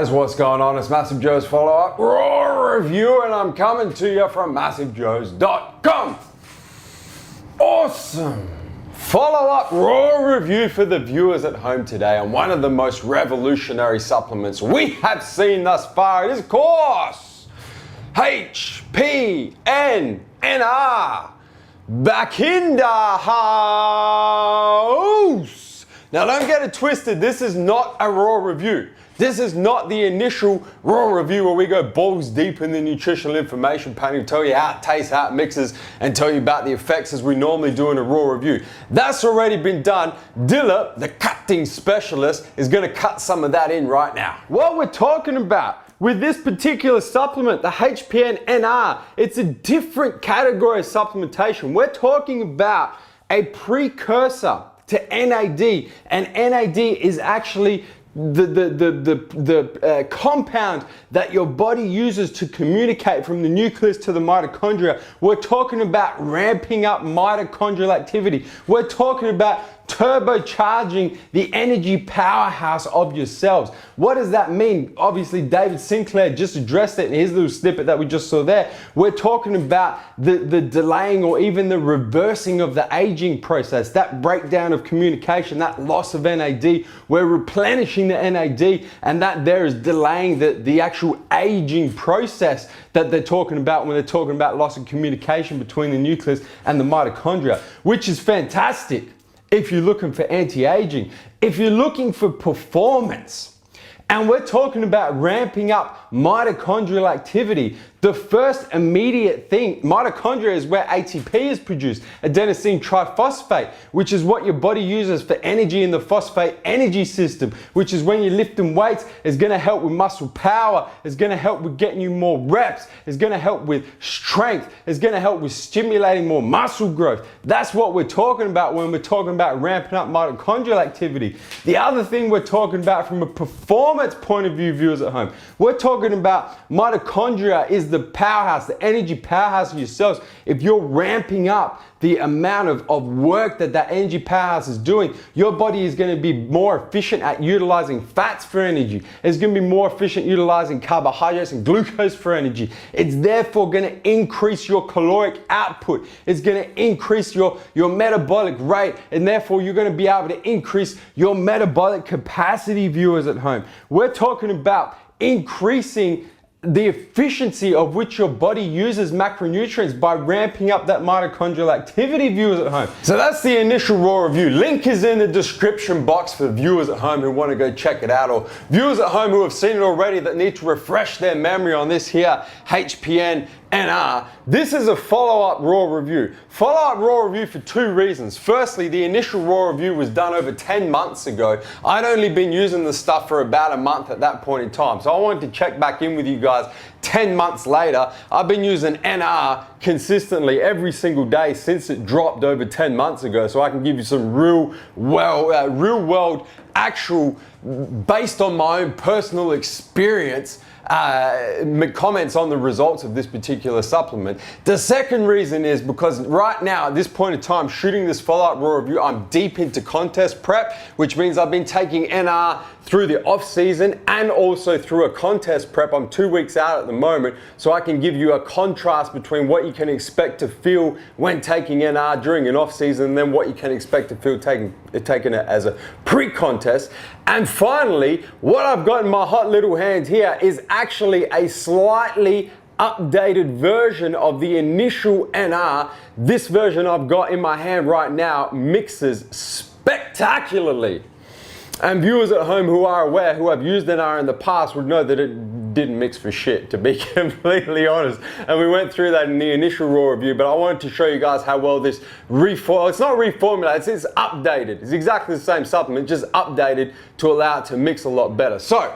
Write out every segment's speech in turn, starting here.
Guys, what's going on? It's Massive Joe's follow-up Raw review, and I'm coming to you from MassiveJoes.com. Awesome follow-up Raw review for the viewers at home today on one of the most revolutionary supplements we have seen thus far. It is, of course, HPNNR. Back in the house. Now don't get it twisted, this is not a raw review. This is not the initial raw review where we go balls deep in the nutritional information panel, tell you how it tastes, how it mixes, and tell you about the effects as we normally do in a raw review. That's already been done. Dilla, the cutting specialist, is gonna cut some of that in right now. What we're talking about with this particular supplement, the HPNNR, it's a different category of supplementation. We're talking about a precursor to NAD, and NAD is actually the compound that your body uses to communicate from the nucleus to the mitochondria. We're talking about ramping up mitochondrial activity. We're talking about turbocharging the energy powerhouse of your cells. What does that mean? Obviously, David Sinclair just addressed it in his little snippet that we just saw there. We're talking about the delaying or even the reversing of the aging process, that breakdown of communication, that loss of NAD. We're replenishing the NAD, and that there is delaying the actual aging process that they're talking about when they're talking about loss of communication between the nucleus and the mitochondria, which is fantastic. If you're looking for anti-aging, if you're looking for performance, and we're talking about ramping up mitochondrial activity, the first immediate thing, mitochondria is where ATP is produced, adenosine triphosphate, which is what your body uses for energy in the phosphate energy system, which is when you're lifting weights, is gonna help with muscle power, is gonna help with getting you more reps, is gonna help with strength, is gonna help with stimulating more muscle growth. That's what we're talking about when we're talking about ramping up mitochondrial activity. The other thing we're talking about from a performance point of view, viewers at home, we're talking about mitochondria is the powerhouse, the energy powerhouse of your cells. If you're ramping up the amount of work that energy powerhouse is doing, your body is going to be more efficient at utilizing fats for energy. It's going to be more efficient utilizing carbohydrates and glucose for energy. It's therefore going to increase your caloric output. It's going to increase your metabolic rate, and therefore you're going to be able to increase your metabolic capacity, viewers at home. We're talking about increasing the efficiency of which your body uses macronutrients by ramping up that mitochondrial activity, viewers at home. So that's the initial raw review. Link is in the description box for viewers at home who want to go check it out, or viewers at home who have seen it already that need to refresh their memory on this here HPNNR. This is a follow-up raw review. Follow-up raw review for two reasons. Firstly, the initial raw review was done over 10 months ago. I'd only been using the stuff for about a month at that point in time. So I wanted to check back in with you guys 10 months later. I've been using NR consistently every single day since it dropped over 10 months ago. So I can give you some real world actual, based on my own personal experience, comments on the results of this particular supplement. The second reason is because right now at this point in time shooting this follow-up raw review, I'm deep into contest prep, which means I've been taking NR through the off season and also through a contest prep. I'm 2 weeks out at the moment, so I can give you a contrast between what you can expect to feel when taking NR during an off season and then what you can expect to feel taking it as a pre-contest. And finally, what I've got in my hot little hand here is actually a slightly updated version of the initial NR. This version I've got in my hand right now mixes spectacularly. And viewers at home who are aware, who have used NR in the past, would know that it didn't mix for shit, to be completely honest. And we went through that in the initial raw review, but I wanted to show you guys how well this it's not reformulated, it's updated. It's exactly the same supplement, just updated to allow it to mix a lot better. So,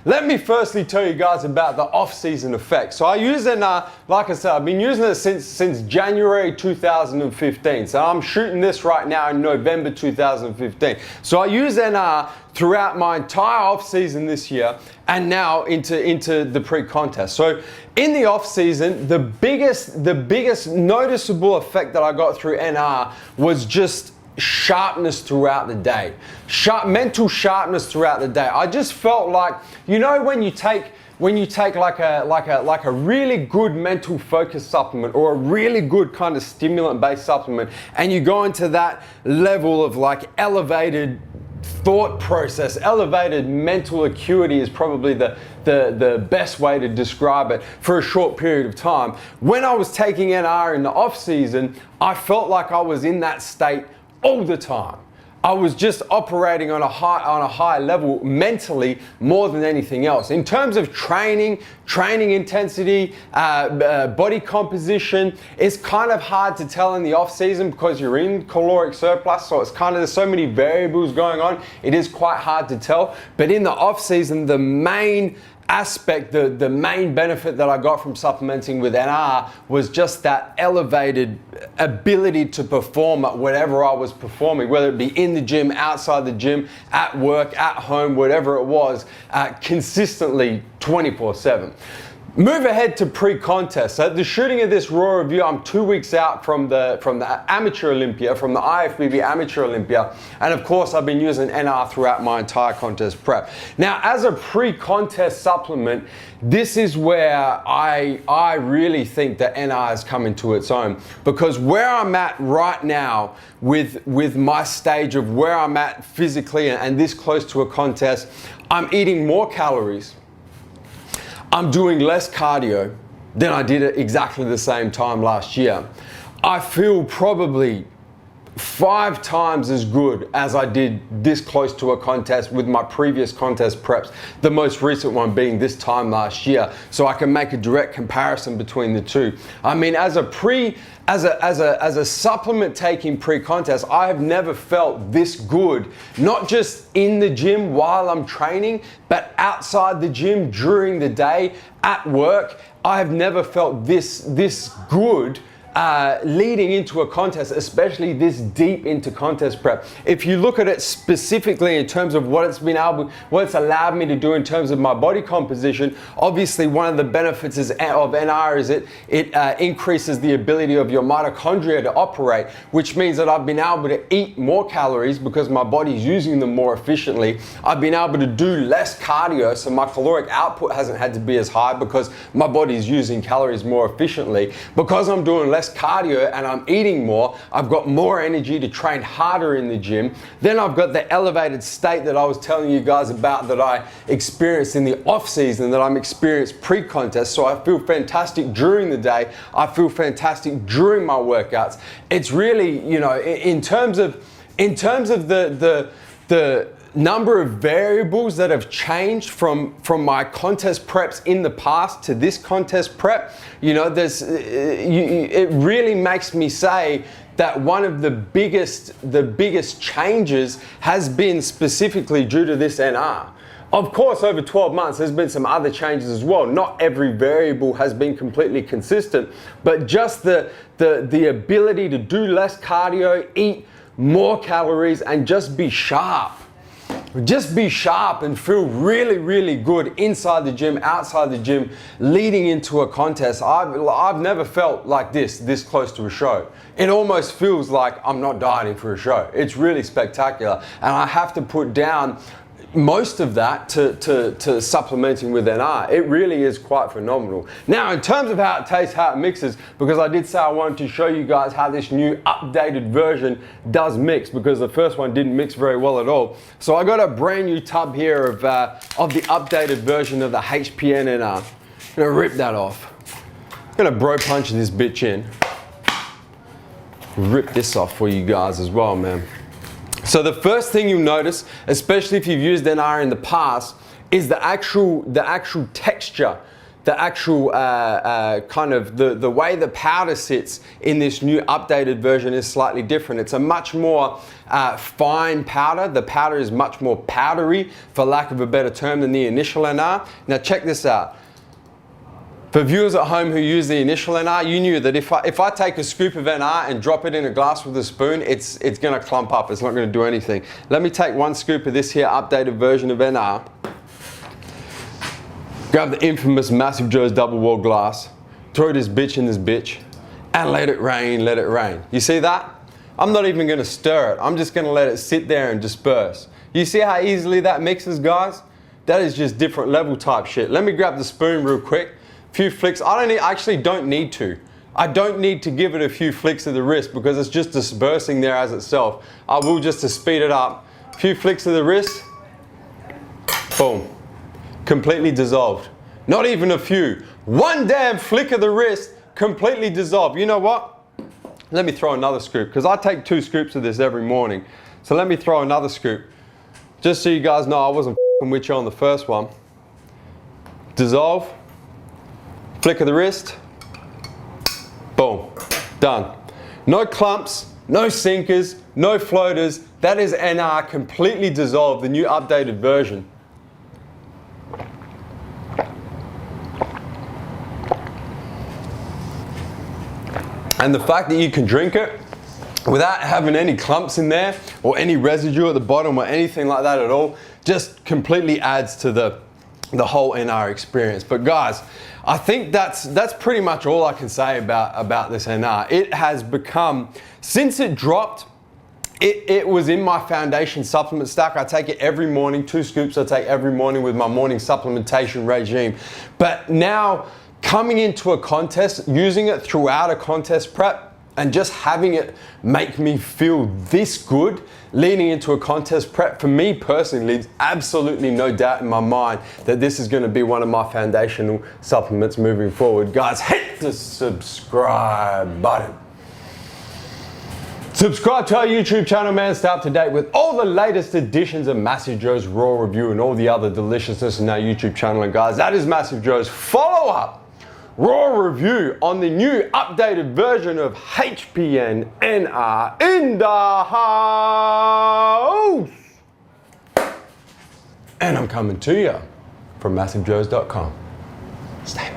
let me firstly tell you guys about the off-season effect. So I use NR, like I said, I've been using it since January 2015. So I'm shooting this right now in November 2015. So I use NR throughout my entire off-season this year and now into the pre-contest. So in the off-season, the biggest noticeable effect that I got through NR was just sharpness throughout the day, mental sharpness throughout the day. I just felt like, you know, when you take like a really good mental focus supplement or a really good kind of stimulant based supplement, and you go into that level of like elevated thought process, elevated mental acuity is probably the best way to describe it, for a short period of time. When I was taking NR in the off season, I felt like I was in that state all the time. I was just operating on a high level mentally more than anything else. In terms of training intensity, body composition, it's kind of hard to tell in the off season because you're in caloric surplus, so it's kind of, there's so many variables going on, it is quite hard to tell. But in the off season, the main aspect, the main benefit that I got from supplementing with NR was just that elevated ability to perform at whatever I was performing, whether it be in the gym, outside the gym, at work, at home, whatever it was, consistently 24/7. Move ahead to pre-contest. So the shooting of this raw review, I'm 2 weeks out from the Amateur Olympia, from the IFBB Amateur Olympia, and of course I've been using NR throughout my entire contest prep. Now, as a pre-contest supplement, this is where I really think that NR has come into its own, because where I'm at right now with my stage of where I'm at physically and this close to a contest, I'm eating more calories. I'm doing less cardio than I did at exactly the same time last year. I feel probably 5 times as good as I did this close to a contest with my previous contest preps, the most recent one being this time last year, so I can make a direct comparison between the two. I mean, as a supplement taking pre-contest, I have never felt this good, not just in the gym while I'm training, but outside the gym, during the day, at work. I have never felt this good leading into a contest, especially this deep into contest prep. If you look at it specifically in terms of what it's allowed me to do in terms of my body composition, obviously one of the benefits of NR is it increases the ability of your mitochondria to operate, which means that I've been able to eat more calories because my body's using them more efficiently. I've been able to do less cardio, so my caloric output hasn't had to be as high because my body's using calories more efficiently. Because I'm doing less cardio and I'm eating more, I've got more energy to train harder in the gym. Then I've got the elevated state that I was telling you guys about that I experienced in the off season, that I'm experienced pre-contest. So I feel fantastic during the day. I feel fantastic during my workouts. It's really, you know, in terms of the number of variables that have changed from my contest preps in the past to this contest prep, you know, it really makes me say that one of the biggest changes has been specifically due to this NR. Of course, over 12 months, there's been some other changes as well. Not every variable has been completely consistent, but just the ability to do less cardio, eat more calories, and just be sharp. Just be sharp and feel really, really good inside the gym, outside the gym, leading into a contest. I've never felt like this close to a show. It almost feels like I'm not dieting for a show. It's really spectacular. And I have to put down most of that to supplementing with NR. It really is quite phenomenal. Now, in terms of how it tastes, how it mixes, because I did say I wanted to show you guys how this new updated version does mix, because the first one didn't mix very well at all. So I got a brand new tub here of the updated version of the HPN NR. I'm gonna rip that off. I'm gonna bro punch this bitch in. Rip this off for you guys as well, man. So the first thing you'll notice, especially if you've used NR in the past, is the actual texture, the actual kind of the way the powder sits in this new updated version is slightly different. It's a much more fine powder. The powder is much more powdery, for lack of a better term, than the initial NR. Now check this out. For viewers at home who use the initial NR, you knew that if I take a scoop of NR and drop it in a glass with a spoon, it's gonna clump up, it's not gonna do anything. Let me take 1 scoop of this here updated version of NR, grab the infamous Massive Joe's double wall glass, throw this bitch in this bitch, and let it rain, let it rain. You see that? I'm not even gonna stir it. I'm just gonna let it sit there and disperse. You see how easily that mixes, guys? That is just different level type shit. Let me grab the spoon real quick. Few flicks. I actually don't need to. I don't need to give it a few flicks of the wrist because it's just dispersing there as itself. I will just to speed it up. A few flicks of the wrist. Boom. Completely dissolved. Not even a few. One damn flick of the wrist, completely dissolved. You know what? Let me throw another scoop because I take 2 scoops of this every morning. So let me throw another scoop. Just so you guys know I wasn't f***ing with you on the first one. Dissolve. Flick of the wrist. Boom. Done. No clumps, no sinkers, no floaters. That is NR completely dissolved, the new updated version. And the fact that you can drink it without having any clumps in there or any residue at the bottom or anything like that at all, just completely adds to the whole NR experience. But guys, I think that's pretty much all I can say about this NR. It has become, since it dropped, it was in my foundation supplement stack. I take it every morning, 2 scoops I take every morning with my morning supplementation regime. But now, coming into a contest, using it throughout a contest prep, and just having it make me feel this good leading into a contest prep, for me personally, leaves absolutely no doubt in my mind that this is going to be one of my foundational supplements moving forward. Guys, hit the subscribe button. Subscribe to our YouTube channel, man. Stay up to date with all the latest editions of Massive Joe's Raw Review and all the other deliciousness in our YouTube channel. And guys, that is Massive Joe's follow-up Raw Review on the new updated version of HPN NR in the house. And I'm coming to you from MassiveJoes.com. Stay